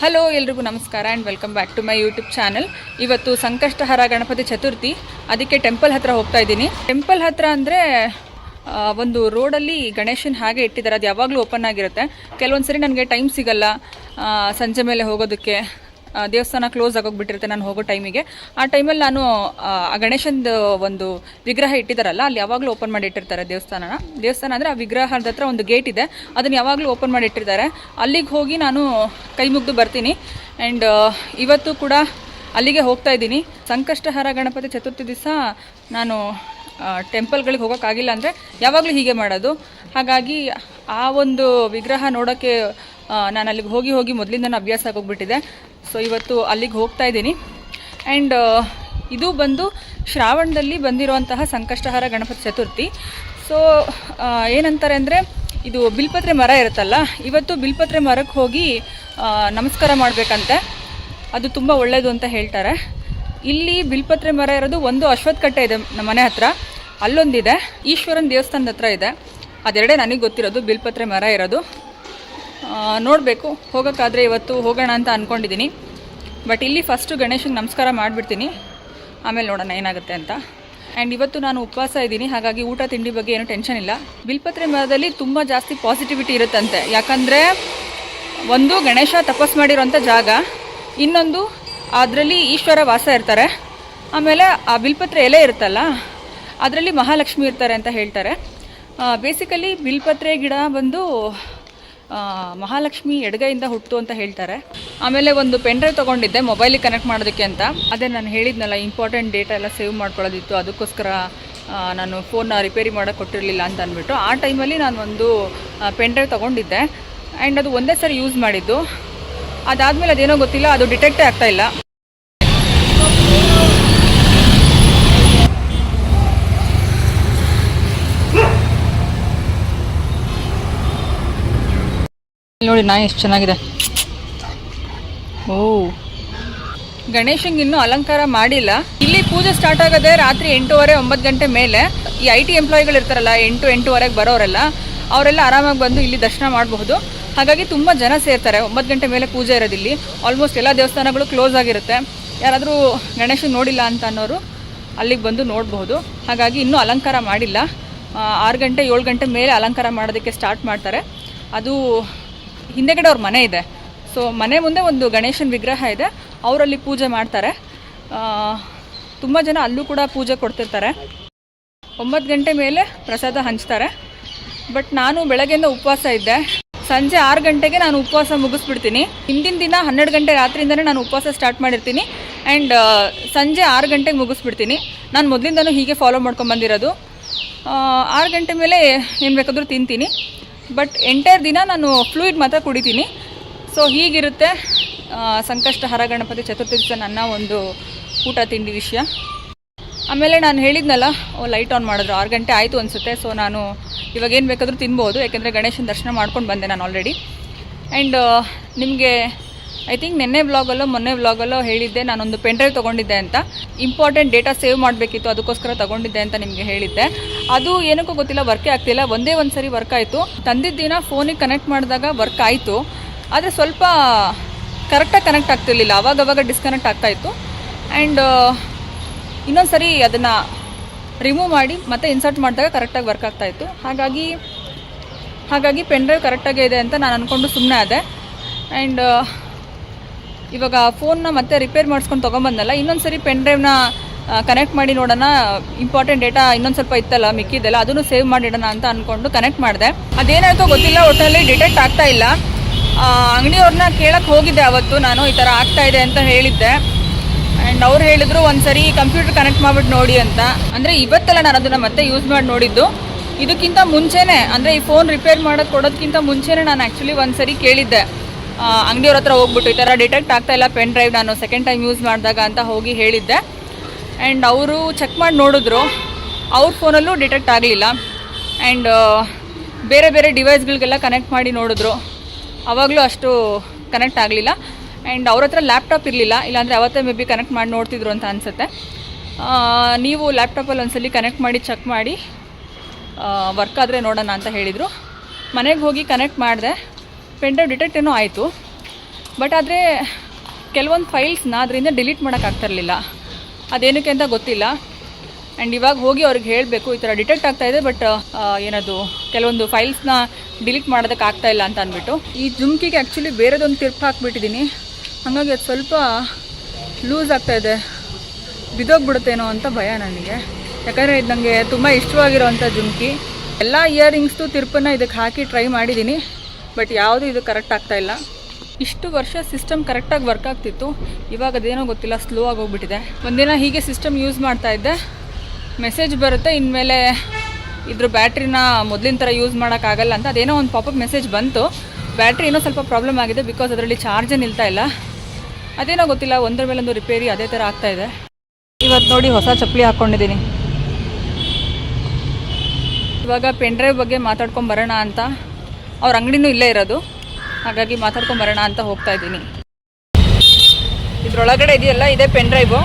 Hello ಎಲ್ರಿಗೂ ನಮಸ್ಕಾರ and welcome back to my YouTube channel. ಇವತ್ತು ಸಂಕಷ್ಟಹರ ಗಣಪತಿ ಚತುರ್ಥಿ, ಅದಕ್ಕೆ ಟೆಂಪಲ್ ಹತ್ರ ಹೋಗ್ತಾ ಇದ್ದೀನಿ. ಟೆಂಪಲ್ ಹತ್ರ ಅಂದರೆ ಒಂದು ರೋಡಲ್ಲಿ ಗಣೇಶನ ಹಾಗೆ ಇಟ್ಟಿದ್ದಾರೆ, ಅದು ಯಾವಾಗಲೂ ಓಪನ್ ಆಗಿರುತ್ತೆ. ಕೆಲವೊಂದು ಸರಿ ನನಗೆ ಟೈಮ್ ಸಿಗಲ್ಲ ಸಂಜೆ ಮೇಲೆ ಹೋಗೋದಕ್ಕೆ, ದೇವಸ್ಥಾನ ಕ್ಲೋಸ್ ಆಗೋಗ್ಬಿಟ್ಟಿರುತ್ತೆ ನಾನು ಹೋಗೋ ಟೈಮಿಗೆ. ಆ ಟೈಮಲ್ಲಿ ನಾನು ಆ ಗಣೇಶಂದು ಒಂದು ವಿಗ್ರಹ ಇಟ್ಟಿದ್ದಾರಲ್ಲ, ಅಲ್ಲಿ ಯಾವಾಗಲೂ ಓಪನ್ ಮಾಡಿ ಇಟ್ಟಿರ್ತಾರೆ ದೇವಸ್ಥಾನ ಅಂದರೆ ಆ ವಿಗ್ರಹದ ಹತ್ರ ಒಂದು ಗೇಟ್ ಇದೆ, ಅದನ್ನು ಯಾವಾಗಲೂ ಓಪನ್ ಮಾಡಿ ಇಟ್ಟಿರ್ತಾರೆ. ಅಲ್ಲಿಗೆ ಹೋಗಿ ನಾನು ಕೈ ಮುಗಿದು ಬರ್ತೀನಿ. ಆ್ಯಂಡ್ ಇವತ್ತು ಕೂಡ ಅಲ್ಲಿಗೆ ಹೋಗ್ತಾ ಇದ್ದೀನಿ. ಸಂಕಷ್ಟಹರ ಗಣಪತಿ ಚತುರ್ಥಿ ದಿವಸ ನಾನು ಟೆಂಪಲ್ಗಳಿಗೆ ಹೋಗೋಕ್ಕಾಗಿಲ್ಲ ಅಂದರೆ ಯಾವಾಗಲೂ ಹೀಗೆ ಮಾಡೋದು. ಹಾಗಾಗಿ ಆ ಒಂದು ವಿಗ್ರಹ ನೋಡೋಕ್ಕೆ ನಾನು ಅಲ್ಲಿಗೆ ಹೋಗಿ ಮೊದಲಿಂದ ಅಭ್ಯಾಸ ಆಗೋಗ್ಬಿಟ್ಟಿದೆ. ಸೊ ಇವತ್ತು ಅಲ್ಲಿಗೆ ಹೋಗ್ತಾ ಇದ್ದೀನಿ. ಆ್ಯಂಡ್ ಇದು ಬಂದು ಶ್ರಾವಣದಲ್ಲಿ ಬಂದಿರುವಂತಹ ಸಂಕಷ್ಟಹರ ಗಣಪತಿ ಚತುರ್ಥಿ. ಸೊ ಏನಂತಾರೆ ಅಂದರೆ, ಇದು ಬಿಲ್ಪತ್ರೆ ಮರ ಇರುತ್ತಲ್ಲ, ಇವತ್ತು ಬಿಲ್ಪತ್ರೆ ಮರಕ್ಕೆ ಹೋಗಿ ನಮಸ್ಕಾರ ಮಾಡಬೇಕಂತೆ. ಅದು ತುಂಬ ಒಳ್ಳೆಯದು ಅಂತ ಹೇಳ್ತಾರೆ. ಇಲ್ಲಿ ಬಿಲ್ಪತ್ರೆ ಮರ ಇರೋದು ಒಂದು ಅಶ್ವತ್ಥಕಟ್ಟೆ ಇದೆ ನಮ್ಮ ಮನೆ ಹತ್ರ, ಅಲ್ಲೊಂದಿದೆ, ಈಶ್ವರನ ದೇವಸ್ಥಾನದ ಹತ್ರ ಇದೆ. ಅದೆರಡೇ ನನಗೆ ಗೊತ್ತಿರೋದು ಬಿಲ್ಪತ್ರೆ ಮರ ಇರೋದು. ನೋಡಬೇಕು, ಹೋಗೋಕ್ಕಾದರೆ ಇವತ್ತು ಹೋಗೋಣ ಅಂತ ಅಂದ್ಕೊಂಡಿದ್ದೀನಿ. ಬಟ್ ಇಲ್ಲಿ ಫಸ್ಟು ಗಣೇಶನಿಗೆ ನಮಸ್ಕಾರ ಮಾಡಿಬಿಡ್ತೀನಿ, ಆಮೇಲೆ ನೋಡೋಣ ಏನಾಗುತ್ತೆ ಅಂತ. ಆ್ಯಂಡ್ ಇವತ್ತು ನಾನು ಉಪವಾಸ ಇದ್ದೀನಿ, ಹಾಗಾಗಿ ಊಟ ತಿಂಡಿ ಬಗ್ಗೆ ಏನೂ ಟೆನ್ಷನ್ ಇಲ್ಲ. ಬಿಲ್ಪತ್ರೆ ಮರದಲ್ಲಿ ತುಂಬ ಜಾಸ್ತಿ ಪಾಸಿಟಿವಿಟಿ ಇರುತ್ತಂತೆ. ಯಾಕಂದರೆ ಒಂದು ಗಣೇಶ ತಪಸ್ ಮಾಡಿರೋಂಥ ಜಾಗ, ಇನ್ನೊಂದು ಅದರಲ್ಲಿ ಈಶ್ವರ ವಾಸ ಇರ್ತಾರೆ, ಆಮೇಲೆ ಆ ಬಿಲ್ಪತ್ರೆ ಎಲೆ ಇರುತ್ತಲ್ಲ ಅದರಲ್ಲಿ ಮಹಾಲಕ್ಷ್ಮಿ ಇರ್ತಾರೆ ಅಂತ ಹೇಳ್ತಾರೆ. ಬೇಸಿಕಲಿ ಬಿಲ್ಪತ್ರೆ ಗಿಡ ಬಂದು ಮಹಾಲಕ್ಷ್ಮಿ ಎಡಗೈಯಿಂದ ಹುಟ್ಟು ಅಂತ ಹೇಳ್ತಾರೆ. ಆಮೇಲೆ ಒಂದು ಪೆನ್ಡ್ರೈವ್ ತೊಗೊಂಡಿದ್ದೆ ಮೊಬೈಲಿಗೆ ಕನೆಕ್ಟ್ ಮಾಡೋದಕ್ಕೆ ಅಂತ. ಅದೇ ನಾನು ಹೇಳಿದ್ನಲ್ಲ, ಇಂಪಾರ್ಟೆಂಟ್ ಡೇಟಾ ಎಲ್ಲ ಸೇವ್ ಮಾಡ್ಕೊಳ್ಳೋದಿತ್ತು, ಅದಕ್ಕೋಸ್ಕರ ನಾನು ಫೋನ್ನ ರಿಪೇರಿ ಮಾಡೋಕ್ಕೆ ಕೊಟ್ಟಿರಲಿಲ್ಲ ಅಂತ ಅಂದ್ಬಿಟ್ಟು ಆ ಟೈಮಲ್ಲಿ ನಾನು ಒಂದು ಪೆನ್ಡ್ರೈವ್ ತೊಗೊಂಡಿದ್ದೆ. ಆ್ಯಂಡ್ ಅದು ಒಂದೇ ಸರಿ ಯೂಸ್ ಮಾಡಿದ್ದು. ಅದಾದಮೇಲೆ ಅದೇನೋ ಗೊತ್ತಿಲ್ಲ, ಅದು ಡಿಟೆಕ್ಟೇ ಆಗ್ತಾಯಿಲ್ಲ. ನೋಡಿ ನಾಯಿ ಎಷ್ಟು ಚೆನ್ನಾಗಿದೆ. ಓ, ಗಣೇಶಂಗೆ ಇನ್ನೂ ಅಲಂಕಾರ ಮಾಡಿಲ್ಲ. ಇಲ್ಲಿ ಪೂಜೆ ಸ್ಟಾರ್ಟ್ ಆಗೋದೇ ರಾತ್ರಿ 8:30 9 ಗಂಟೆ ಮೇಲೆ. ಈ IT ಎಂಪ್ಲಾಯಿಗಳು ಇರ್ತಾರಲ್ಲ, 8 8:15 ಬರೋರೆಲ್ಲ, ಅವರೆಲ್ಲ ಆರಾಮಾಗಿ ಬಂದು ಇಲ್ಲಿ ದರ್ಶನ ಮಾಡಬಹುದು. ಹಾಗಾಗಿ ತುಂಬ ಜನ ಸೇರ್ತಾರೆ. 9 ಗಂಟೆ ಮೇಲೆ ಪೂಜೆ ಇರೋದಿಲ್ಲಿ. ಆಲ್ಮೋಸ್ಟ್ ಎಲ್ಲ ದೇವಸ್ಥಾನಗಳು ಕ್ಲೋಸ್ ಆಗಿರುತ್ತೆ. ಯಾರಾದರೂ ಗಣೇಶನ ನೋಡಿಲ್ಲ ಅಂತ ಅನ್ನೋರು ಅಲ್ಲಿಗೆ ಬಂದು ನೋಡಬಹುದು. ಹಾಗಾಗಿ ಇನ್ನೂ ಅಲಂಕಾರ ಮಾಡಿಲ್ಲ. 6 ಗಂಟೆ 7 ಗಂಟೆ ಮೇಲೆ ಅಲಂಕಾರ ಮಾಡೋದಕ್ಕೆ ಸ್ಟಾರ್ಟ್ ಮಾಡ್ತಾರೆ. ಅದು ಹಿಂದೆಗಡೆ ಅವ್ರ ಮನೆ ಇದೆ. ಸೊ ಮನೆ ಮುಂದೆ ಒಂದು ಗಣೇಶನ ವಿಗ್ರಹ ಇದೆ, ಅವರಲ್ಲಿ ಪೂಜೆ ಮಾಡ್ತಾರೆ. ತುಂಬ ಜನ ಅಲ್ಲೂ ಕೂಡ ಪೂಜೆ ಕೊಡ್ತಿರ್ತಾರೆ. 9 ಗಂಟೆ ಮೇಲೆ ಪ್ರಸಾದ ಹಂಚ್ತಾರೆ. ಬಟ್ ನಾನು ಬೆಳಗ್ಗೆಯಿಂದ ಉಪವಾಸ ಇದ್ದೆ. ಸಂಜೆ 6 ಗಂಟೆಗೆ ನಾನು ಉಪವಾಸ ಮುಗಿಸ್ಬಿಡ್ತೀನಿ. ಹಿಂದಿನ ದಿನ 12 ಗಂಟೆ ರಾತ್ರಿಯಿಂದಲೇ ನಾನು ಉಪವಾಸ ಸ್ಟಾರ್ಟ್ ಮಾಡಿರ್ತೀನಿ. ಆ್ಯಂಡ್ ಸಂಜೆ 6 ಗಂಟೆಗೆ ಮುಗಿಸ್ಬಿಡ್ತೀನಿ. ನಾನು ಮೊದಲಿಂದನೂ ಹೀಗೆ ಫಾಲೋ ಮಾಡ್ಕೊಂಬಂದಿರೋದು. 6 ಗಂಟೆ ಮೇಲೆ ಏನು ಬೇಕಾದರೂ ತಿಂತೀನಿ. ಬಟ್ ಎಂಟೈರ್ ದಿನ ನಾನು ಫ್ಲೂಯಿಡ್ ಮಾತ್ರ ಕುಡಿತೀನಿ. ಸೊ ಹೀಗಿರುತ್ತೆ ಸಂಕಷ್ಟಹರ ಗಣಪತಿ ಚತುರ್ಥಿ ದಿವಸ ನನ್ನ ಒಂದು ಊಟ ತಿಂಡಿ ವಿಷಯ. ಆಮೇಲೆ ನಾನು ಹೇಳಿದ್ನಲ್ಲ, ಲೈಟ್ ಆನ್ ಮಾಡಿದ್ರು, 6 ಗಂಟೆ ಆಯಿತು ಅನಿಸುತ್ತೆ. ಸೊ ನಾನು ಇವಾಗ ಏನು ಬೇಕಾದರೂ ತಿನ್ಬೋದು, ಯಾಕೆಂದರೆ ಗಣೇಶನ ದರ್ಶನ ಮಾಡ್ಕೊಂಡು ಬಂದೆ ನಾನು ಆಲ್ರೆಡಿ. ಆ್ಯಂಡ್ ನಿಮಗೆ ಐ ಥಿಂಕ್ ಮೊನ್ನೆ ವ್ಲಾಗಲ್ಲೋ ಹೇಳಿದ್ದೆ, ನಾನೊಂದು ಪೆನ್ಡ್ರೈವ್ ತೊಗೊಂಡಿದ್ದೆ ಅಂತ. ಇಂಪಾರ್ಟೆಂಟ್ ಡೇಟಾ ಸೇವ್ ಮಾಡಬೇಕಿತ್ತು, ಅದಕ್ಕೋಸ್ಕರ ತೊಗೊಂಡಿದ್ದೆ ಅಂತ ನಿಮಗೆ ಹೇಳಿದ್ದೆ. ಅದು ಏನಕ್ಕೂ ಗೊತ್ತಿಲ್ಲ, ವರ್ಕೇ ಆಗ್ತಿಲ್ಲ. ಒಂದೇ ಒಂದು ಸರಿ ವರ್ಕ್ ಆಯಿತು. ತಂದಿದ್ದ ದಿನ ಫೋನಿಗೆ ಕನೆಕ್ಟ್ ಮಾಡಿದಾಗ ವರ್ಕ್ ಆಯಿತು, ಆದರೆ ಸ್ವಲ್ಪ ಕರೆಕ್ಟಾಗಿ ಕನೆಕ್ಟ್ ಆಗ್ತಿರ್ಲಿಲ್ಲ, ಆವಾಗವಾಗ ಡಿಸ್ಕನೆಕ್ಟ್ ಆಗ್ತಾಯಿತ್ತು. ಆ್ಯಂಡ್ ಇನ್ನೊಂದು ಸರಿ ಅದನ್ನು ರಿಮೂವ್ ಮಾಡಿ ಮತ್ತೆ ಇನ್ಸರ್ಟ್ ಮಾಡಿದಾಗ ಕರೆಕ್ಟಾಗಿ ವರ್ಕ್ ಆಗ್ತಾಯಿತ್ತು. ಹಾಗಾಗಿ ಪೆನ್ಡ್ರೈವ್ ಕರೆಕ್ಟಾಗೇ ಇದೆ ಅಂತ ನಾನು ಅಂದ್ಕೊಂಡು ಸುಮ್ಮನೆ ಆದೆ. ಆ್ಯಂಡ್ ಇವಾಗ ಫೋನ್ನ ಮತ್ತೆ ರಿಪೇರ್ ಮಾಡಿಸ್ಕೊಂಡು ತೊಗೊಂಬಂದಲ್ಲ, ಇನ್ನೊಂದು ಸರಿ ಪೆನ್ಡ್ರೈವ್ನ ಕನೆಕ್ಟ್ ಮಾಡಿ ನೋಡೋಣ, ಇಂಪಾರ್ಟೆಂಟ್ ಡೇಟಾ ಇನ್ನೊಂದು ಸ್ವಲ್ಪ ಇತ್ತಲ್ಲ ಮಿಕ್ಕಿದ್ದೆಲ್ಲ, ಅದನ್ನು ಸೇವ್ ಮಾಡಿಡೋಣ ಅಂತ ಅಂದ್ಕೊಂಡು ಕನೆಕ್ಟ್ ಮಾಡಿದೆ. ಅದೇನಾಯಿತೋ ಗೊತ್ತಿಲ್ಲ, ಒಟ್ಟಲ್ಲಿ ಡಿಟೆಕ್ಟ್ ಆಗ್ತಾ ಇಲ್ಲ. ಅಂಗಡಿಯವ್ರನ್ನ ಕೇಳಕ್ಕೆ ಹೋಗಿದ್ದೆ ಅವತ್ತು ನಾನು, ಈ ಥರ ಆಗ್ತಾಯಿದೆ ಅಂತ ಹೇಳಿದ್ದೆ. ಆ್ಯಂಡ್ ಅವ್ರು ಹೇಳಿದ್ರು ಒಂದು ಸರಿ ಕಂಪ್ಯೂಟರ್ ಕನೆಕ್ಟ್ ಮಾಡಿಬಿಟ್ಟು ನೋಡಿ ಅಂತ. ಅಂದರೆ ಇವತ್ತೆಲ್ಲ ನಾನು ಅದನ್ನು ಮತ್ತೆ ಯೂಸ್ ಮಾಡಿ ನೋಡಿದ್ದು. ಇದಕ್ಕಿಂತ ಮುಂಚೆನೇ, ಅಂದರೆ ಈ ಫೋನ್ ರಿಪೇರ್ ಮಾಡೋಕ್ಕೆ ಕೊಡೋದಕ್ಕಿಂತ ಮುಂಚೆನೇ ನಾನು ಆ್ಯಕ್ಚುಲಿ ಒಂದು ಸರಿ ಕೇಳಿದ್ದೆ ಅಂಗಡಿಯವ್ರ ಹತ್ರ ಹೋಗ್ಬಿಟ್ಟು, ಈ ಥರ ಡಿಟೆಕ್ಟ್ ಆಗ್ತಾಯಿಲ್ಲ ಪೆನ್ ಡ್ರೈವ್, ನಾನು ಸೆಕೆಂಡ್ ಟೈಮ್ ಯೂಸ್ ಮಾಡಿದಾಗ ಅಂತ ಹೋಗಿ ಹೇಳಿದ್ದೆ. ಆ್ಯಂಡ್ ಅವರು ಚೆಕ್ ಮಾಡಿ ನೋಡಿದ್ರು, ಅವ್ರ ಫೋನಲ್ಲೂ ಡಿಟೆಕ್ಟ್ ಆಗಲಿಲ್ಲ. ಆ್ಯಂಡ್ ಬೇರೆ ಡಿವೈಸ್ಗಳಿಗೆಲ್ಲ ಕನೆಕ್ಟ್ ಮಾಡಿ ನೋಡಿದ್ರು, ಆವಾಗಲೂ ಅಷ್ಟು ಕನೆಕ್ಟ್ ಆಗಲಿಲ್ಲ. ಆ್ಯಂಡ್ ಅವ್ರ ಹತ್ರ ಲ್ಯಾಪ್ಟಾಪ್ ಇರಲಿಲ್ಲ, ಇಲ್ಲಾಂದರೆ ಅವತ್ತೇ ಮೇ ಬಿ ಕನೆಕ್ಟ್ ಮಾಡಿ ನೋಡ್ತಿದ್ರು ಅಂತ ಅನಿಸುತ್ತೆ. ನೀವು ಲ್ಯಾಪ್ಟಾಪಲ್ಲಿ ಒಂದ್ಸಲಿ ಕನೆಕ್ಟ್ ಮಾಡಿ ಚೆಕ್ ಮಾಡಿ ವರ್ಕ್ ಆದರೆ ನೋಡೋಣ ಅಂತ ಹೇಳಿದರು. ಮನೆಗೆ ಹೋಗಿ ಕನೆಕ್ಟ್ ಮಾಡಿದೆ, ಪೆನ್ ಡ್ರೈವ್ ಡಿಟೆಕ್ಟ್ ಏನೋ ಆಯಿತು. ಬಟ್ ಆದರೆ ಕೆಲವೊಂದು ಫೈಲ್ಸ್ನ ಅದರಿಂದ ಡಿಲೀಟ್ ಮಾಡೋಕ್ಕಾಗ್ತಿರ್ಲಿಲ್ಲ, ಅದೇನಕ್ಕೆ ಅಂತ ಗೊತ್ತಿಲ್ಲ. ಆ್ಯಂಡ್ ಇವಾಗ ಹೋಗಿ ಅವ್ರಿಗೆ ಹೇಳಬೇಕು ಈ ಥರ ಡಿಟೆಕ್ಟ್ ಆಗ್ತಾಯಿದೆ, ಬಟ್ ಏನದು ಕೆಲವೊಂದು ಫೈಲ್ಸ್ನ ಡಿಲೀಟ್ ಮಾಡೋದಕ್ಕೆ ಆಗ್ತಾಯಿಲ್ಲ ಅಂತ ಅಂದ್ಬಿಟ್ಟು. ಈ ಜುಮ್ಕಿಗೆ ಆ್ಯಕ್ಚುಲಿ ಬೇರೆದೊಂದು ತಿರ್ಪು ಹಾಕ್ಬಿಟ್ಟಿದ್ದೀನಿ, ಹಾಗಾಗಿ ಅದು ಸ್ವಲ್ಪ ಲೂಸ್ ಆಗ್ತಾಯಿದೆ, ಬಿದ್ದೋಗ್ಬಿಡುತ್ತೇನೋ ಅಂತ ಭಯ ನನಗೆ. ಯಾಕಂದರೆ ಇದು ನನಗೆ ತುಂಬ ಇಷ್ಟವಾಗಿರೋವಂಥ ಜುಮ್ಕಿ. ಎಲ್ಲ ಇಯರಿಂಗ್ಸ್ದು ತಿರ್ಪನ್ನು ಇದಕ್ಕೆ ಹಾಕಿ ಟ್ರೈ ಮಾಡಿದ್ದೀನಿ, ಬಟ್ ಯಾವುದೂ ಇದು ಕರೆಕ್ಟ್ ಆಗ್ತಾಯಿಲ್ಲ. ಇಷ್ಟು ವರ್ಷ ಸಿಸ್ಟಮ್ ಕರೆಕ್ಟಾಗಿ ವರ್ಕ್ ಆಗ್ತಿತ್ತು, ಇವಾಗ ಅದೇನೋ ಗೊತ್ತಿಲ್ಲ, ಸ್ಲೋ ಆಗೋಗ್ಬಿಟ್ಟಿದೆ. ಒಂದಿನ ಹೀಗೆ ಸಿಸ್ಟಮ್ ಯೂಸ್ ಮಾಡ್ತಾಯಿದ್ದೆ, ಮೆಸೇಜ್ ಬರುತ್ತೆ ಇನ್ಮೇಲೆ ಇದ್ರ ಬ್ಯಾಟ್ರಿನ ಮೊದಲಿನ ಥರ ಯೂಸ್ ಮಾಡೋಕ್ಕಾಗಲ್ಲ ಅಂತ. ಅದೇನೋ ಒಂದು ಪಾಪಪ್ ಮೆಸೇಜ್ ಬಂತು, ಬ್ಯಾಟ್ರಿ ಏನೋ ಸ್ವಲ್ಪ ಪ್ರಾಬ್ಲಮ್ ಆಗಿದೆ, ಬಿಕಾಸ್ ಅದರಲ್ಲಿ ಚಾರ್ಜೇ ನಿಲ್ತಾ ಇಲ್ಲ. ಅದೇನೋ ಗೊತ್ತಿಲ್ಲ, ಒಂದರ ಮೇಲೊಂದು ರಿಪೇರಿ ಅದೇ ಥರ ಆಗ್ತಾಯಿದೆ. ಇವತ್ತು ನೋಡಿ ಹೊಸ ಚಪ್ಪಲಿ ಹಾಕ್ಕೊಂಡಿದ್ದೀನಿ. ಇವಾಗ ಪೆನ್ ಡ್ರೈವ್ ಬಗ್ಗೆ ಮಾತಾಡ್ಕೊಂಡು ಬರೋಣ ಅಂತ, ಅವ್ರ ಅಂಗಡಿನೂ ಇಲ್ಲೇ ಇರೋದು, ಹಾಗಾಗಿ ಮಾತಾಡ್ಕೊಂಡು ಬರೋಣ ಅಂತ ಹೋಗ್ತಾ ಇದ್ದೀನಿ. ಇದ್ರೊಳಗಡೆ ಇದೆಯಲ್ಲ, ಇದೇ ಪೆನ್ ಡ್ರೈವು,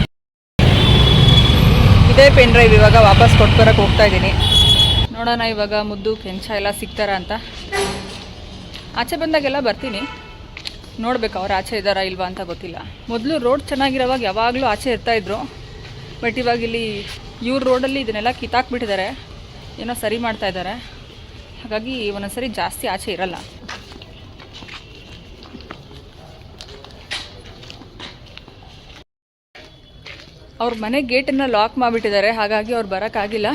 ಇದೇ ಪೆನ್ ಡ್ರೈವ್ ಇವಾಗ ವಾಪಸ್ ಕೊಟ್ಬರಕ್ಕೆ ಹೋಗ್ತಾ ಇದ್ದೀನಿ. ನೋಡೋಣ ಇವಾಗ ಮುದ್ದು ಕೆಂಚ ಎಲ್ಲ ಸಿಗ್ತಾರ ಅಂತ. ಆಚೆ ಬಂದಾಗೆಲ್ಲ ಬರ್ತೀನಿ, ನೋಡ್ಬೇಕು ಅವ್ರು ಆಚೆ ಇದ್ದಾರಾ ಇಲ್ವಾ ಅಂತ ಗೊತ್ತಿಲ್ಲ. ಮೊದಲು ರೋಡ್ ಚೆನ್ನಾಗಿರೋವಾಗ ಯಾವಾಗಲೂ ಆಚೆ ಇರ್ತಾಯಿದ್ರು, ಬಟ್ ಇವಾಗ ಇಲ್ಲಿ ಇವ್ರ ರೋಡಲ್ಲಿ ಇದನ್ನೆಲ್ಲ ಕಿತ್ತಾಕ್ಬಿಟ್ಟಿದ್ದಾರೆ, ಏನೋ ಸರಿ ಮಾಡ್ತಾ ಇದ್ದಾರೆ, ಹಾಗಾಗಿ ಒಂದೊಂದ್ಸರಿ ಜಾಸ್ತಿ ಆಚೆ ಇರಲ್ಲ. ಅವ್ರ ಮನೆ ಗೇಟನ್ನು ಲಾಕ್ ಮಾಡಿಬಿಟ್ಟಿದ್ದಾರೆ, ಹಾಗಾಗಿ ಅವ್ರು ಬರೋಕ್ಕಾಗಿಲ್ಲ.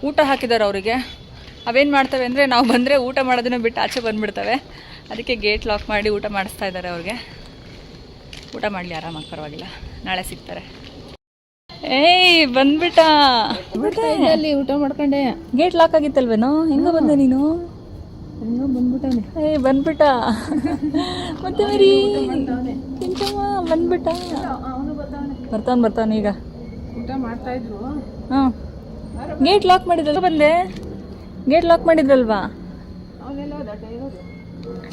ಊಟ ಹಾಕಿದ್ದಾರೆ ಅವರಿಗೆ, ಅವೇನು ಮಾಡ್ತವೆ ಅಂದರೆ ನಾವು ಬಂದರೆ ಊಟ ಮಾಡೋದನ್ನು ಬಿಟ್ಟು ಆಚೆ ಬಂದುಬಿಡ್ತವೆ, ಅದಕ್ಕೆ ಗೇಟ್ ಲಾಕ್ ಮಾಡಿ ಊಟ ಮಾಡಿಸ್ತಾ ಇದ್ದಾರೆ ಅವ್ರಿಗೆ. ಊಟ ಮಾಡಲಿ ಆರಾಮಾಗಿ, ಪರವಾಗಿಲ್ಲ, ನಾಳೆ ಸಿಗ್ತಾರೆ. ಏಯ್ ಬಂದ್ಬಿಟ್ಟ, ಅಲ್ಲಿ ಊಟ ಮಾಡ್ಕೊಂಡೆ. ಗೇಟ್ ಲಾಕ್ ಆಗಿತ್ತಲ್ವೇನೋ, ಹೆಂಗೋ ಬಂದೆ ನೀನು? ಹೆಂಗೋ ಬಂದ್ಬಿಟ್ಟವನೆ. ಏಯ್ ಬಂದ್ಬಿಟ್ಟ, ಮತ್ತೆ ಮರಿ ಬಂದ್ಬಿಟ್ಟ. ಬರ್ತಾನೆ ಈಗ. ಊಟ ಮಾಡ್ತಾ ಇದ್ರು. ಹಾಂ, ಗೇಟ್ ಲಾಕ್ ಮಾಡಿದ್ರಲ್ವ? ಬಂದೆ, ಗೇಟ್ ಲಾಕ್ ಮಾಡಿದ್ರಲ್ವಾ?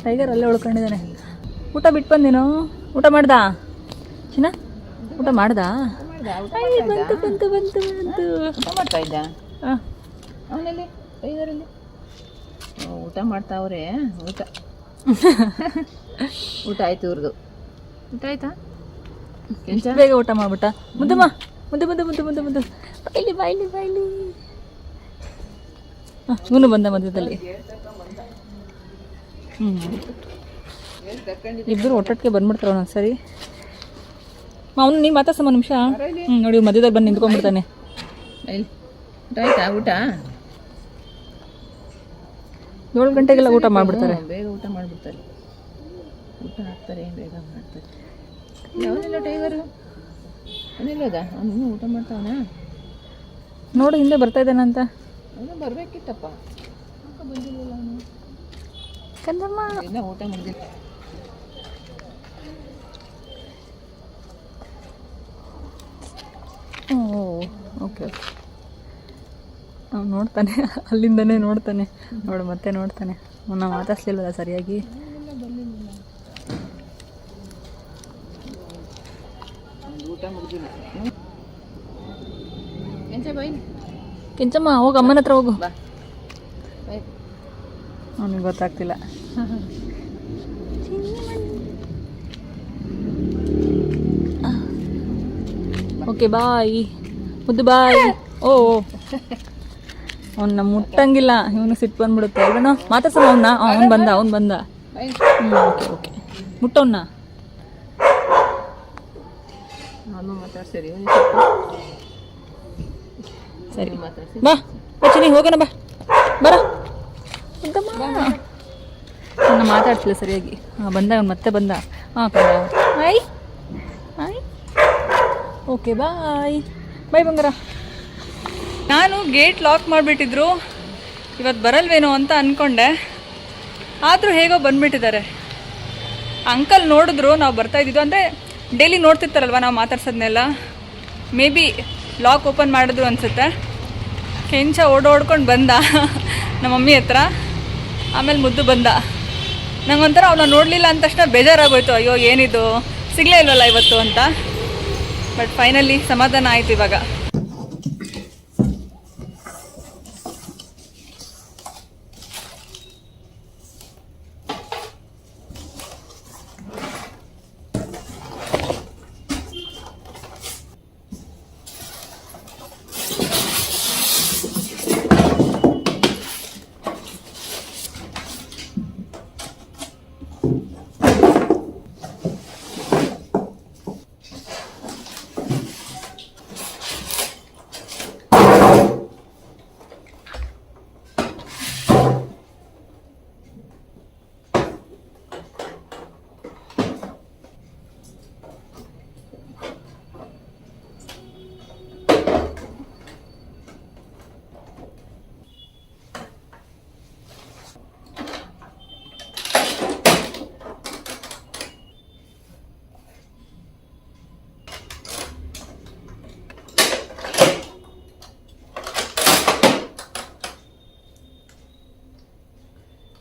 ಟೈಗರ್ ಅಲ್ಲೇ ಉಳ್ಕೊಂಡಿದ್ದಾನೆ. ಊಟ ಬಿಟ್ಟು ಬಂದೇನು? ಊಟ ಮಾಡ್ದಾ ಚಿನ್ನ? ಊಟ ಮಾಡ್ದಾ? ಬಂತು ಬಂತು ಬಂತು ಬಂತು. ಊಟ ಮಾಡ್ತಾ ಇದ್ದ ಹಾಂ, ಅವನಲ್ಲಿ ಟೈಗರಲ್ಲಿ ಊಟ ಮಾಡ್ತಾವ್ರೆ. ಊಟ ಊಟ ಆಯ್ತು ಇವ್ರದ್ದು. ಊಟ ಆಯ್ತಾ? ಬೇಗ ಊಟ ಮಾಡ್ಬಿಟ್ಟ. ಮುದ್ದಮ್ಮ, ಮುದ್ದು ಮುದ್ದು ಮುದ್ದು ಮುದ್ದು ಮುದ್ದು, ಬಾಯ್ಲಿ ಬಾಯ್ಲಿ ಬಾಯ್ಲಿ. ಹಾಂ, ಇವನು ಬಂದ ಮಧ್ಯದಲ್ಲಿ. ಇಬ್ಬರು ಒಟ್ಟೊಟ್ಟಿಗೆ ಬಂದ್ಬಿಡ್ತಾರೆ ಒಂದೊಂದು ಸರಿ. ಅವನು ನೀನು ಮಾತಾಡ್ಸಮ್ಮ ನಿಮಿಷ. ನೋಡಿ ಮಧ್ಯದಲ್ಲಿ ಬಂದು ನಿಂತ್ಕೊಂಡ್ಬಿಡ್ತಾನೆ. ಊಟ ಆಯ್ತಾ? ಊಟ 7 ಗಂಟೆಗೆಲ್ಲ ಊಟ ಮಾಡಿಬಿಡ್ತಾರೆ. ಬೇಗ ಊಟ ಮಾಡಿಬಿಡ್ತಾರೆ, ಊಟ ಹಾಕ್ತಾರೆ, ಬೇಗ ಮಾಡ್ತಾರೆ. ಯಾವನಿಲ್ಲ ಟೈಗರು, ಅವನಿಲ್ಲದ ಅವನು ಊಟ ಮಾಡ್ತಾವನ. ನೋಡು ಹಿಂದೆ ಬರ್ತಾ ಇದ್ದಾನಂತ. ಅವನು ಬರಬೇಕಿತ್ತಪ್ಪ, ಬಂದಿಲ್ಲ ಅವನು. ಕಂದಮ್ಮ ಇನ್ನ ಊಟ ಮುಗಿದಿಲ್ಲ. ಓಕೆ, ಅವ್ನು ನೋಡ್ತಾನೆ, ಅಲ್ಲಿಂದನೇ ನೋಡ್ತಾನೆ. ನೋಡು ಮತ್ತೆ ನೋಡ್ತಾನೆ. ಅವನ್ನ ಮಾತಾಡ್ಸ್ಲಿಲ್ವಲ್ಲ ಸರಿಯಾಗಿ. ಊಟ ಮುಗಿದಿಲ್ಲ. ಕೆಂಚಮ್ಮ ಹೋಗು, ಅಮ್ಮನ ಹತ್ರ ಹೋಗು. ಬಾ ಬಾಯ್. ಅವನಿಗೆ ಗೊತ್ತಾಗ್ತಿಲ್ಲ. ಓಕೆ ಬಾಯ್ ಮುದ್ದು ಬಾಯ್. ಓ ಅವನ್ನ ಮುಟ್ಟಂಗಿಲ್ಲ, ಇವನು ಸಿಟ್ಟು ಬಂದ್ಬಿಡುತ್ತೆ ಅಲ್ವೇನೋ. ಮಾತಾಡ್ಸಮ್ಮ ಅವನ್ನ. ಅವ್ನು ಬಂದ. ಓಕೆ ಓಕೆ, ಮುಟ್ಟವನ್ನ. ನಾನು ಮಾತಾಡ್ಸರಿ ಸರಿ, ಬಾ ಬಚ್ಚಿನಿ ಹೋಗೋಣ, ಬಾ ಬರ. ನನ್ನ ಮಾತಾಡ್ತಿಲ್ಲ ಸರಿಯಾಗಿ. ಹಾಂ, ಬಂದ ಅವ್ನು ಮತ್ತೆ ಬಂದ. ಹಾಂ ಕಂದ, ಹಾಯ್ ಹಾಯ್. ಓಕೆ ಬಾಯ್ ಬಾಯ್ ಬಂಗಾರ. ನಾನು ಗೇಟ್ ಲಾಕ್ ಮಾಡಿಬಿಟ್ಟಿದ್ರು, ಇವತ್ತು ಬರಲ್ವೇನೋ ಅಂತ ಅಂದ್ಕೊಂಡೆ, ಆದರೂ ಹೇಗೋ ಬಂದುಬಿಟ್ಟಿದ್ದಾರೆ. ಅಂಕಲ್ ನೋಡಿದ್ರು ನಾವು ಬರ್ತಾ ಇದ್ದಿದ್ದು, ಅಂದರೆ ಡೈಲಿ ನೋಡ್ತಿರ್ತಾರಲ್ವ ನಾವು ಮಾತಾಡ್ಸೋದನ್ನೆಲ್ಲ. ಮೇ ಬಿ ಲಾಕ್ ಓಪನ್ ಮಾಡಿದ್ರು ಅನಿಸುತ್ತೆ. ಕೆಂಚ ಓಡೋಡ್ಕೊಂಡು ಬಂದ ನಮ್ಮ ಮಮ್ಮಿ ಹತ್ರ, ಆಮೇಲೆ ಮುದ್ದು ಬಂದ. ನಂಗೊಂಥರ ಅವನ್ನ ನೋಡಲಿಲ್ಲ ಅಂದ ತಕ್ಷಣ ಬೇಜಾರಾಗೋಯ್ತು, ಅಯ್ಯೋ ಏನಿದು ಸಿಗಲೇ ಇಲ್ವಲ್ಲ ಇವತ್ತು ಅಂತ. ಬಟ್ ಫೈನಲಿ ಸಮಾಧಾನ ಆಯಿತು ಇವಾಗ.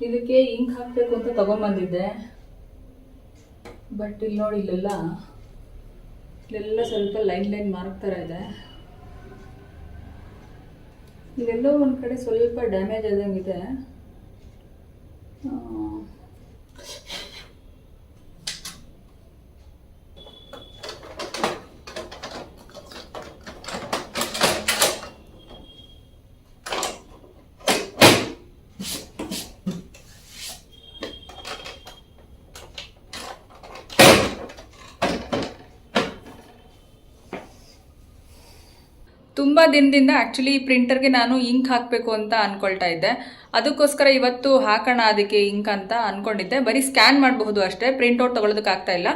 ಇದಕ್ಕೆ ಇಂಕ್ ಹಾಕಬೇಕು ಅಂತ ತಗೊಂಬಂದಿದ್ದೆ, ಬಟ್ ಇಲ್ಲಿ ನೋಡಿ ಇಲ್ಲೆಲ್ಲ ಸ್ವಲ್ಪ ಲೈನ್ ಮಾರ್ಕ್ ಥರ ಇದೆ. ಇಲ್ಲೆಲ್ಲೋ ಒಂದು ಕಡೆ ಸ್ವಲ್ಪ ಡ್ಯಾಮೇಜ್ ಆದಂಗಿದೆ. ತುಂಬ ದಿನದಿಂದ ಆ್ಯಕ್ಚುಲಿ ಪ್ರಿಂಟರ್ಗೆ ನಾನು ಇಂಕ್ ಹಾಕಬೇಕು ಅಂತ ಅಂದ್ಕೊಳ್ತಾ ಇದ್ದೆ. ಅದಕ್ಕೋಸ್ಕರ ಇವತ್ತು ಹಾಕೋಣ ಅದಕ್ಕೆ ಇಂಕ್ ಅಂತ ಅಂದ್ಕೊಂಡಿದ್ದೆ. ಬರೀ ಸ್ಕ್ಯಾನ್ ಮಾಡಬಹುದು ಅಷ್ಟೇ, ಪ್ರಿಂಟ್ಔಟ್ ತೊಗೊಳೋದಕ್ಕಾಗ್ತಾ ಇಲ್ಲ.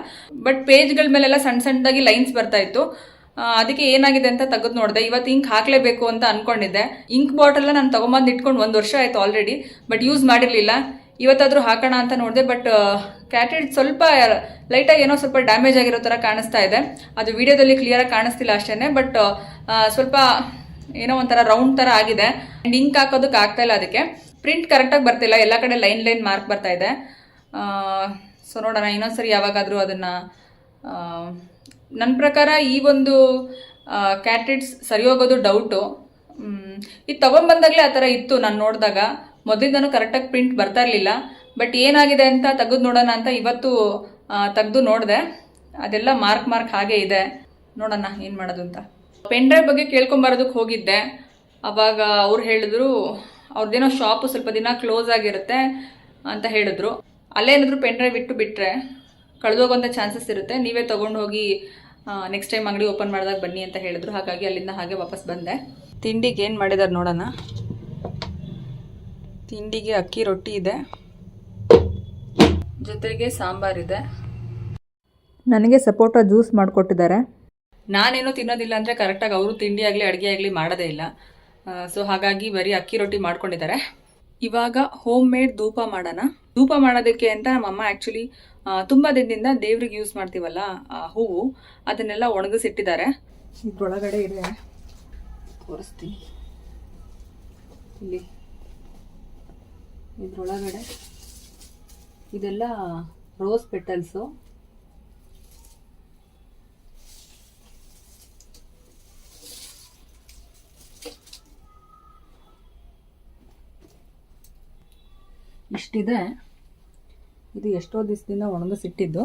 ಬಟ್ ಪೇಜ್ಗಳ ಮೇಲೆಲ್ಲ ಸಣ್ಣದಾಗಿ ಲೈನ್ಸ್ ಬರ್ತಾ ಇತ್ತು. ಅದಕ್ಕೆ ಏನಾಗಿದೆ ಅಂತ ತೆಗೆದು ನೋಡಿದೆ. ಇವತ್ತು ಇಂಕ್ ಹಾಕಲೇಬೇಕು ಅಂತ ಅಂದ್ಕೊಂಡಿದ್ದೆ. ಇಂಕ್ ಬಾಟಲ್ನ ನಾನು ತೊಗೊಂಬಂದು ಇಟ್ಕೊಂಡು 1 ವರ್ಷ ಆಯಿತು ಆಲ್ರೆಡಿ, ಬಟ್ ಯೂಸ್ ಮಾಡಿರಲಿಲ್ಲ. ಇವತ್ತಾದರೂ ಹಾಕೋಣ ಅಂತ ನೋಡಿದೆ, ಬಟ್ ಕ್ಯಾಟೆಡ್ ಸ್ವಲ್ಪ ಲೈಟಾಗಿ ಏನೋ ಸ್ವಲ್ಪ ಡ್ಯಾಮೇಜ್ ಆಗಿರೋ ಥರ ಕಾಣಿಸ್ತಾ ಇದೆ. ಅದು ವಿಡಿಯೋದಲ್ಲಿ ಕ್ಲಿಯರಾಗಿ ಕಾಣಿಸ್ತಿಲ್ಲ ಅಷ್ಟೇ, ಬಟ್ ಸ್ವಲ್ಪ ಏನೋ ಒಂಥರ ರೌಂಡ್ ಥರ ಆಗಿದೆ. ಆ್ಯಂಡ್ ಇಂಕ್ ಹಾಕೋದಕ್ಕೆ ಆಗ್ತಾ ಇಲ್ಲ, ಅದಕ್ಕೆ ಪ್ರಿಂಟ್ ಕರೆಕ್ಟಾಗಿ ಬರ್ತಿಲ್ಲ, ಎಲ್ಲ ಕಡೆ ಲೈನ್ ಮಾರ್ಕ್ ಬರ್ತಾ ಇದೆ. ಸೊ ನೋಡೋಣ ಇನ್ನೊಂದ್ಸರಿ ಯಾವಾಗಾದರೂ ಅದನ್ನು. ನನ್ನ ಪ್ರಕಾರ ಈ ಒಂದು ಕ್ಯಾಟೆಡ್ಸ್ ಸರಿ ಹೋಗೋದು ಡೌಟು. ಇದು ತೊಗೊಂಬಂದಾಗಲೇ ಆ ಥರ ಇತ್ತು ನಾನು ನೋಡಿದಾಗ. ಮೊದಲಿಂದನೂ ಕರೆಕ್ಟಾಗಿ ಪ್ರಿಂಟ್ ಬರ್ತಾ ಇರಲಿಲ್ಲ. ಬಟ್ ಏನಾಗಿದೆ ಅಂತ ತೆಗೆದು ನೋಡೋಣ ಅಂತ ಇವತ್ತು ತೆಗೆದು ನೋಡಿದೆ. ಅದೆಲ್ಲ ಮಾರ್ಕ್ ಹಾಗೆ ಇದೆ. ನೋಡೋಣ ಏನು ಮಾಡೋದು ಅಂತ. ಪೆನ್ ಡ್ರೈವ್ ಬಗ್ಗೆ ಕೇಳ್ಕೊಂಬರೋದಕ್ಕೆ ಹೋಗಿದ್ದೆ. ಅವಾಗ ಅವ್ರು ಹೇಳಿದ್ರು ಅವ್ರದ್ದೇನೋ ಶಾಪು ಸ್ವಲ್ಪ ದಿನ ಕ್ಲೋಸ್ ಆಗಿರುತ್ತೆ ಅಂತ ಹೇಳಿದ್ರು. ಅಲ್ಲೇ ಏನಾದರೂ ಪೆನ್ ಡ್ರೈವ್ ಇಟ್ಟು ಬಿಟ್ಟರೆ ಕಳೆದೋಗೋಂಥ ಚಾನ್ಸಸ್ ಇರುತ್ತೆ, ನೀವೇ ತೊಗೊಂಡು ಹೋಗಿ ನೆಕ್ಸ್ಟ್ ಟೈಮ್ ಅಂಗಡಿ ಓಪನ್ ಮಾಡಿದಾಗ ಬನ್ನಿ ಅಂತ ಹೇಳಿದ್ರು. ಹಾಗಾಗಿ ಅಲ್ಲಿಂದ ಹಾಗೆ ವಾಪಸ್ ಬಂದೆ. ತಿಂಡಿಗೆ ಏನು ಮಾಡಿದಾರೆ ನೋಡೋಣ. ತಿಂಡಿಗೆ ಅಕ್ಕಿ ರೊಟ್ಟಿ ಇದೆ, ಜೊತೆಗೆ ಸಾಂಬಾರಿದೆ. ನನಗೆ ಸಪೋಟ ಜ್ಯೂಸ್ ಮಾಡಿಕೊಟ್ಟಿದ್ದಾರೆ. ನಾನೇನು ತಿನ್ನೋದಿಲ್ಲ ಅಂದರೆ ಕರೆಕ್ಟಾಗಿ ಅವರು ತಿಂಡಿ ಆಗಲಿ ಅಡುಗೆ ಆಗಲಿ ಮಾಡೋದೇ ಇಲ್ಲ. ಸೊ ಹಾಗಾಗಿ ಬರೀ ಅಕ್ಕಿ ರೊಟ್ಟಿ ಮಾಡ್ಕೊಂಡಿದ್ದಾರೆ. ಇವಾಗ ಹೋಮ್ ಮೇಡ್ ಧೂಪ ಮಾಡೋಣ. ಧೂಪ ಮಾಡೋದಕ್ಕೆ ಅಂತ ನಮ್ಮಮ್ಮ ಆ್ಯಕ್ಚುಲಿ ತುಂಬ ದಿನದಿಂದ ದೇವ್ರಿಗೆ ಯೂಸ್ ಮಾಡ್ತೀವಲ್ಲ ಹೂವು, ಅದನ್ನೆಲ್ಲ ಒಣಗಿಸಿಟ್ಟಿದ್ದಾರೆ. ಇದ್ರೊಳಗಡೆ ಇದೆ, ತೋರಿಸ್ತೀನಿ. ಇಲ್ಲಿ ಇದ್ರೊಳಗಡೆ ಇದೆಲ್ಲ ರೋಸ್ ಪೆಟಲ್ಸು. ಇಷ್ಟಿದೆ. ಇದು ಎಷ್ಟೋ ದಿವಸದಿಂದ ಒಣಗಿಸಿಟ್ಟಿದ್ದು.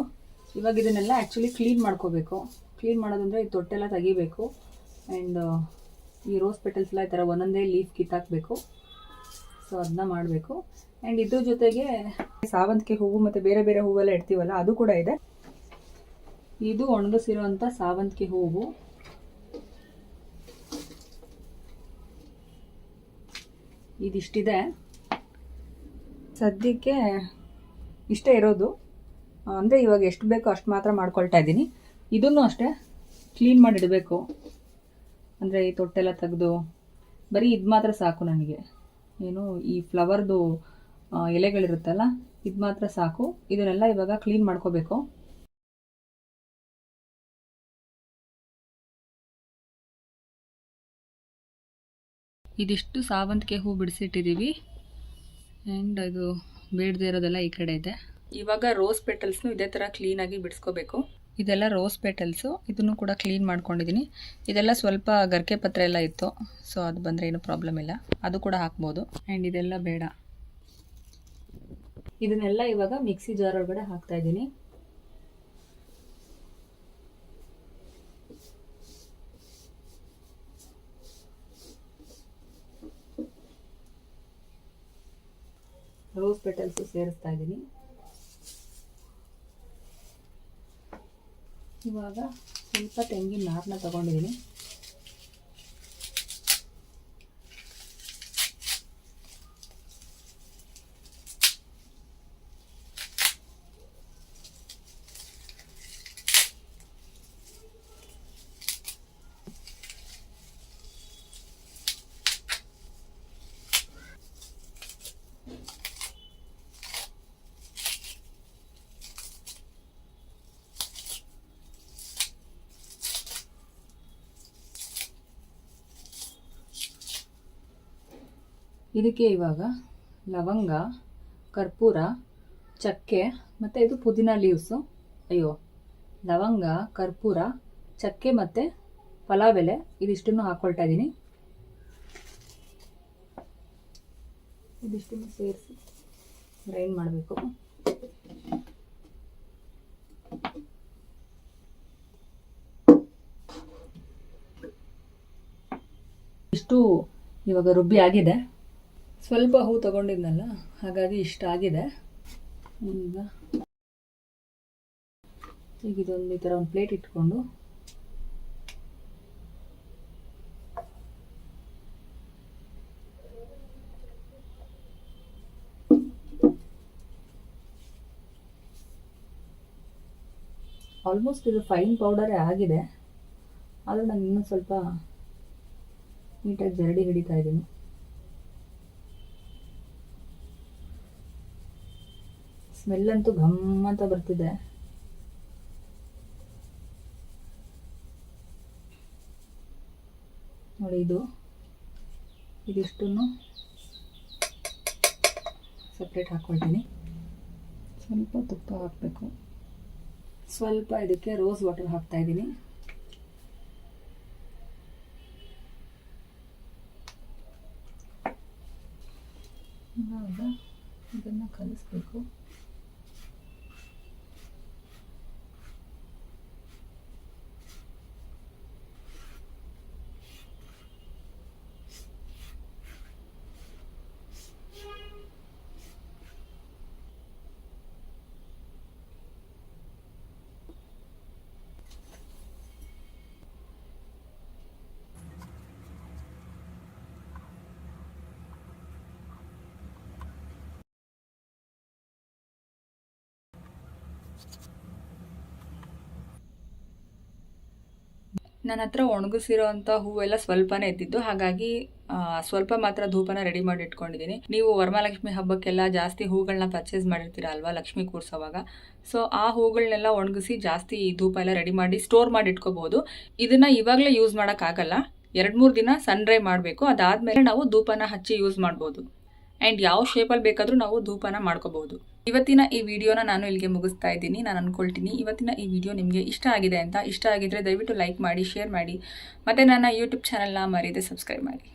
ಇವಾಗ ಇದನ್ನೆಲ್ಲ ಆ್ಯಕ್ಚುಲಿ ಕ್ಲೀನ್ ಮಾಡ್ಕೋಬೇಕು. ಕ್ಲೀನ್ ಮಾಡೋದಂದರೆ ಈ ತೊಟ್ಟೆಲ್ಲ ತೆಗಿಬೇಕು. ಆ್ಯಂಡ್ ಈ ರೋಸ್ ಪೆಟಲ್ಸ್ ಎಲ್ಲ ಈ ಥರ ಒಂದೊಂದೇ ಲೀಫ್ ಕಿತ್ತಾಕಬೇಕು. ಸೊ ಅದನ್ನ ಮಾಡಬೇಕು. ಆ್ಯಂಡ್ ಇದ್ರ ಜೊತೆಗೆ ಸಾವಂತಿಗೆ ಹೂವು ಮತ್ತು ಬೇರೆ ಬೇರೆ ಹೂವೆಲ್ಲ ಇಡ್ತೀವಲ್ಲ ಅದು ಕೂಡ ಇದೆ. ಇದು ಒಣಗಿಸಿರೋಂಥ ಸಾವಂತಿಗೆ ಹೂವು. ಇದಿಷ್ಟಿದೆ. ಸದ್ಯಕ್ಕೆ ಇಷ್ಟೇ ಇರೋದು. ಅಂದರೆ ಇವಾಗ ಎಷ್ಟು ಬೇಕೋ ಅಷ್ಟು ಮಾತ್ರ ಮಾಡ್ಕೊಳ್ತಾ ಇದ್ದೀನಿ. ಇದನ್ನು ಅಷ್ಟೇ ಕ್ಲೀನ್ ಮಾಡಿಡಬೇಕು. ಅಂದರೆ ಈ ತೊಟ್ಟೆಲ್ಲ ತೆಗೆದು ಬರೀ ಇದು ಮಾತ್ರ ಸಾಕು ನನಗೆ. ಏನು ಈ ಫ್ಲವರ್ದು ಎಲೆಗಳಿರುತ್ತಲ್ಲ, ಇದು ಮಾತ್ರ ಸಾಕು. ಇದನ್ನೆಲ್ಲ ಇವಾಗ ಕ್ಲೀನ್ ಮಾಡ್ಕೋಬೇಕು. ಇದಿಷ್ಟು ಸಾವಂತಿಗೆ ಹೂ ಬಿಡಿಸಿಟ್ಟಿದ್ದೀವಿ. ಆ್ಯಂಡ್ ಇದು ಬೇಡದೇ ಇರೋದೆಲ್ಲ ಈ ಕಡೆ ಇದೆ. ಇವಾಗ ರೋಸ್ ಪೆಟಲ್ಸ್ನು ಇದೇ ಥರ ಕ್ಲೀನಾಗಿ ಬಿಡಿಸ್ಕೋಬೇಕು. ಇದೆಲ್ಲ ರೋಸ್ ಪೆಟಲ್ಸು. ಇದನ್ನು ಕೂಡ ಕ್ಲೀನ್ ಮಾಡ್ಕೊಂಡಿದ್ದೀನಿ. ಇದೆಲ್ಲ ಸ್ವಲ್ಪ ಗರ್ಕೆ ಪತ್ರ ಎಲ್ಲ ಇತ್ತು, ಸೊ ಅದು ಬಂದರೆ ಏನೂ ಪ್ರಾಬ್ಲಮ್ ಇಲ್ಲ, ಅದು ಕೂಡ ಹಾಕ್ಬೋದು. ಆ್ಯಂಡ್ ಇದೆಲ್ಲ ಬೇಡ. ಇದನ್ನೆಲ್ಲ ಇವಾಗ ಮಿಕ್ಸಿ ಜಾರ್ ಒಳಗಡೆ ಹಾಕ್ತಾ ಇದ್ದೀನಿ. ರೋಸ್ ಪೆಟಲ್ಸು ಸೇರಿಸ್ತಾ ಇದ್ದೀನಿ. ಇವಾಗ ಸ್ವಲ್ಪ ತೆಂಗಿನ ನಾರನ್ನ ತೊಗೊಂಡಿದ್ದೀನಿ. ಇದಕ್ಕೆ ಇವಾಗ ಲವಂಗ, ಕರ್ಪೂರ, ಚಕ್ಕೆ ಮತ್ತು ಇದು ಪುದೀನ ಲೀವ್ಸು. ಲವಂಗ, ಕರ್ಪೂರ, ಚಕ್ಕೆ ಮತ್ತು ಪಲಾವ್ ಎಲೆ ಇದಿಷ್ಟನ್ನು ಹಾಕ್ಕೊಳ್ತಾ ಇದ್ದೀನಿ. ಇದಿಷ್ಟನ್ನು ಸೇರಿಸಿ ಗ್ರೈಂಡ್ ಮಾಡಬೇಕು. ಇಷ್ಟು ಇವಾಗ ರುಬ್ಬಿ ಆಗಿದೆ. ಸ್ವಲ್ಪ ಹೂ ತಗೊಂಡಿದ್ನಲ್ಲ, ಹಾಗಾಗಿ ಇಷ್ಟ ಆಗಿದೆ. ಈಗ ಇದೊಂದು ಈ ಥರ ಒಂದು ಪ್ಲೇಟ್ ಇಟ್ಕೊಂಡು ಆಲ್ಮೋಸ್ಟ್ ಇದು ಫೈನ್ ಪೌಡರೇ ಆಗಿದೆ, ಆದರೂ ನಾನು ಇನ್ನೂ ಸ್ವಲ್ಪ ನೀಟಾಗಿ ಜರಡಿ ಹಿಡಿತಾ ಇದ್ದೀನಿ. ಸ್ಮೆಲ್ ಅಂತೂ ಘಮ್ ಅಂತ ಬರ್ತಿದೆ. ನೋಡಿ, ಇದಿಷ್ಟನ್ನು ಸಪ್ರೇಟ್ ಹಾಕ್ಕೊಳ್ತೀನಿ. ಸ್ವಲ್ಪ ತುಪ್ಪ ಹಾಕಬೇಕು. ಸ್ವಲ್ಪ ಇದಕ್ಕೆ ರೋಸ್ ವಾಟರ್ ಹಾಕ್ತಾ ಇದ್ದೀನಿ. ಇವಾಗ ಇದನ್ನು ಕಲಿಸ್ಬೇಕು. ನನ್ನ ಹತ್ರ ಒಣಗಿಸಿರೋ ಅಂಥ ಹೂವೆಲ್ಲ ಸ್ವಲ್ಪನೇ ಇದ್ದಿದ್ದು, ಹಾಗಾಗಿ ಸ್ವಲ್ಪ ಮಾತ್ರ ಧೂಪನ ರೆಡಿ ಮಾಡಿ ಇಟ್ಕೊಂಡಿದ್ದೀನಿ. ನೀವು ವರಮಹಾಲಕ್ಷ್ಮಿ ಹಬ್ಬಕ್ಕೆಲ್ಲ ಜಾಸ್ತಿ ಹೂಗಳನ್ನ ಪರ್ಚೇಸ್ ಮಾಡಿರ್ತೀರ ಅಲ್ವಾ, ಲಕ್ಷ್ಮಿ ಕೂರ್ಸೋವಾಗ. ಸೊ ಆ ಹೂಗಳನ್ನೆಲ್ಲ ಒಣಗಿಸಿ ಜಾಸ್ತಿ ಧೂಪ ಎಲ್ಲ ರೆಡಿ ಮಾಡಿ ಸ್ಟೋರ್ ಮಾಡಿ ಇಟ್ಕೋಬಹುದು. ಇದನ್ನ ಇವಾಗಲೇ ಯೂಸ್ ಮಾಡೋಕ್ಕಾಗಲ್ಲ, 2-3 ದಿನ ಸನ್ ಡ್ರೈ ಮಾಡಬೇಕು. ಅದಾದಮೇಲೆ ನಾವು ಧೂಪನ ಹಚ್ಚಿ ಯೂಸ್ ಮಾಡ್ಬೋದು. ಆ್ಯಂಡ್ ಯಾವ ಶೇಪಲ್ಲಿ ಬೇಕಾದರೂ ನಾವು ಧೂಪನ ಮಾಡ್ಕೋಬಹುದು. ಇವತ್ತಿನ ಈ ವಿಡಿಯೋನ ನಾನು ಇಲ್ಲಿಗೆ ಮುಗಿಸ್ತಾ ಇದ್ದೀನಿ. ನಾನು ಅನ್ಕೊಳ್ತೀನಿ ಇವತ್ತಿನ ಈ ವಿಡಿಯೋ ನಿಮಗೆ ಇಷ್ಟ ಆಗಿದೆ ಅಂತ. ಇಷ್ಟ ಆಗಿದ್ರೆ ದಯವಿಟ್ಟು ಲೈಕ್ ಮಾಡಿ, ಶೇರ್ ಮಾಡಿ, ಮತ್ತು ನನ್ನ ಯೂಟ್ಯೂಬ್ ಚಾನಲ್ನ ಮರೆಯದೆ ಸಬ್ಸ್ಕ್ರೈಬ್ ಮಾಡಿ.